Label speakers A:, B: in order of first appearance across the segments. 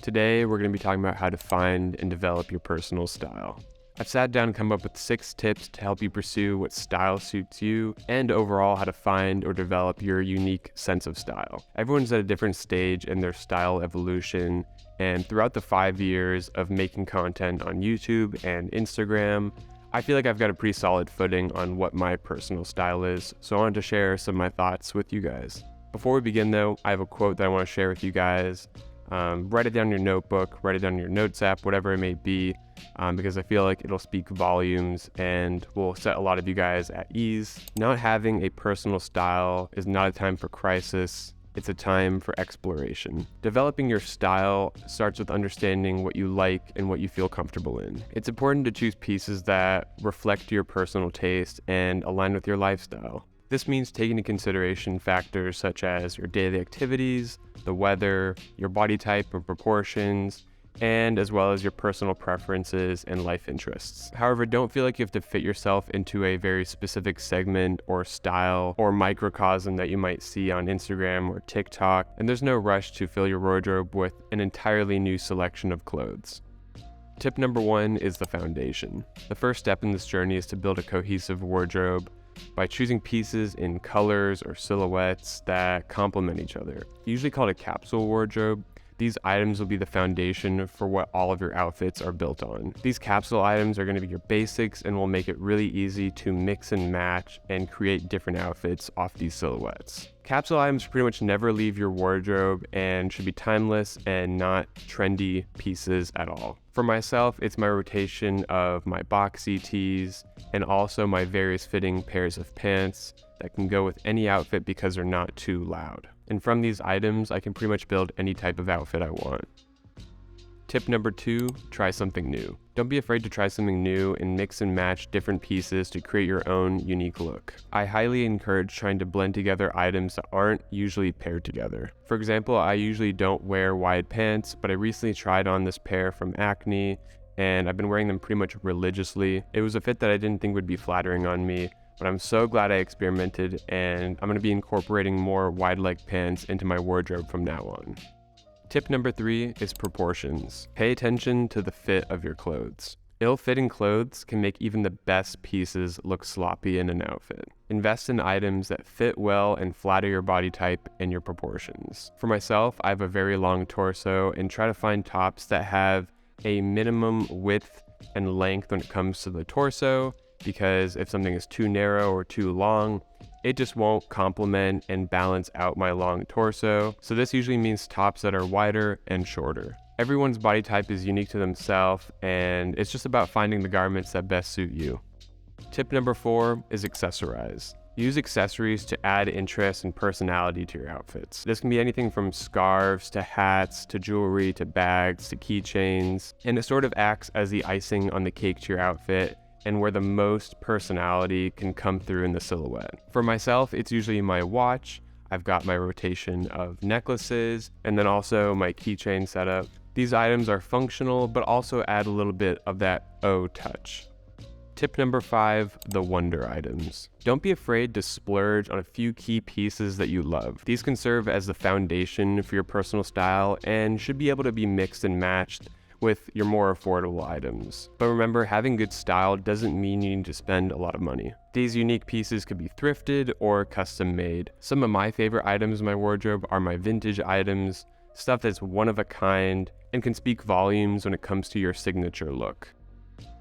A: Today, we're going to be talking about how to find and develop your personal style. I've sat down and come up with 6 tips to help you pursue what style suits you and overall how to find or develop your unique sense of style. Everyone's at a different stage in their style evolution, and throughout the 5 years of making content on YouTube and Instagram, I feel like I've got a pretty solid footing on what my personal style is, so I wanted to share some of my thoughts with you guys. Before we begin though, I have a quote that I want to share with you guys. Write it down in your notebook, write it down in your notes app, whatever it may be, because I feel like it'll speak volumes and will set a lot of you guys at ease. Not having a personal style is not a time for crisis, it's a time for exploration. Developing your style starts with understanding what you like and what you feel comfortable in. It's important to choose pieces that reflect your personal taste and align with your lifestyle. This means taking into consideration factors such as your daily activities, the weather, your body type and proportions, and as well as your personal preferences and life interests. However, don't feel like you have to fit yourself into a very specific segment or style or microcosm that you might see on Instagram or TikTok, and there's no rush to fill your wardrobe with an entirely new selection of clothes. Tip number 1 is the foundation. The first step in this journey is to build a cohesive wardrobe by choosing pieces in colors or silhouettes that complement each other. Usually called a capsule wardrobe, these items will be the foundation for what all of your outfits are built on. These capsule items are going to be your basics and will make it really easy to mix and match and create different outfits off these silhouettes. Capsule items pretty much never leave your wardrobe and should be timeless and not trendy pieces at all. For myself, it's my rotation of my boxy tees and also my various fitting pairs of pants that can go with any outfit because they're not too loud. And from these items, I can pretty much build any type of outfit I want. Tip number 2, try something new. Don't be afraid to try something new and mix and match different pieces to create your own unique look. I highly encourage trying to blend together items that aren't usually paired together. For example, I usually don't wear wide pants, but I recently tried on this pair from Acne, and I've been wearing them pretty much religiously. It was a fit that I didn't think would be flattering on me, but I'm so glad I experimented, and I'm going to be incorporating more wide leg pants into my wardrobe from now on. Tip number 3 is proportions. Pay attention to the fit of your clothes. Ill-fitting clothes can make even the best pieces look sloppy in an outfit. Invest in items that fit well and flatter your body type and your proportions. For myself, I have a very long torso and try to find tops that have a minimum width and length when it comes to the torso, because if something is too narrow or too long, it just won't complement and balance out my long torso. So this usually means tops that are wider and shorter. Everyone's body type is unique to themselves, and it's just about finding the garments that best suit you. Tip number 4 is accessorize. Use accessories to add interest and personality to your outfits. This can be anything from scarves to hats to jewelry to bags to keychains, and it sort of acts as the icing on the cake to your outfit and where the most personality can come through in the silhouette. For myself, it's usually my watch. I've got my rotation of necklaces and then also my keychain setup. These items are functional, but also add a little bit of that O touch. Tip number 5, the wonder items. Don't be afraid to splurge on a few key pieces that you love. These can serve as the foundation for your personal style and should be able to be mixed and matched with your more affordable items. But remember, having good style doesn't mean you need to spend a lot of money. These unique pieces could be thrifted or custom made. Some of my favorite items in my wardrobe are my vintage items, stuff that's one of a kind and can speak volumes when it comes to your signature look.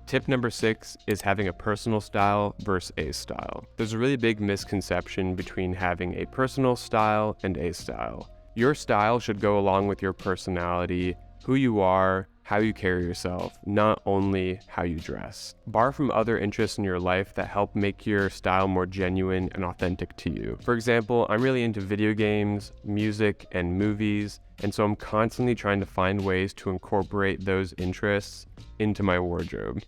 A: Tip number 6 is having a personal style versus a style. There's a really big misconception between having a personal style and a style. Your style should go along with your personality, who you are, how you carry yourself, not only how you dress. Borrow from other interests in your life that help make your style more genuine and authentic to you. For example, I'm really into video games, music, and movies, and so I'm constantly trying to find ways to incorporate those interests into my wardrobe.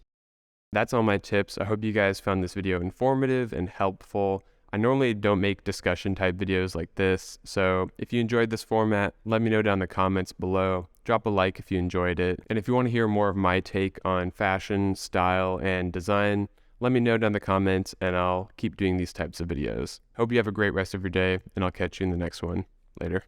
A: That's all my tips. I hope you guys found this video informative and helpful. I normally don't make discussion type videos like this, so if you enjoyed this format, let me know down in the comments below. Drop a like if you enjoyed it. And if you want to hear more of my take on fashion, style, and design, let me know down in the comments and I'll keep doing these types of videos. Hope you have a great rest of your day, and I'll catch you in the next one. Later.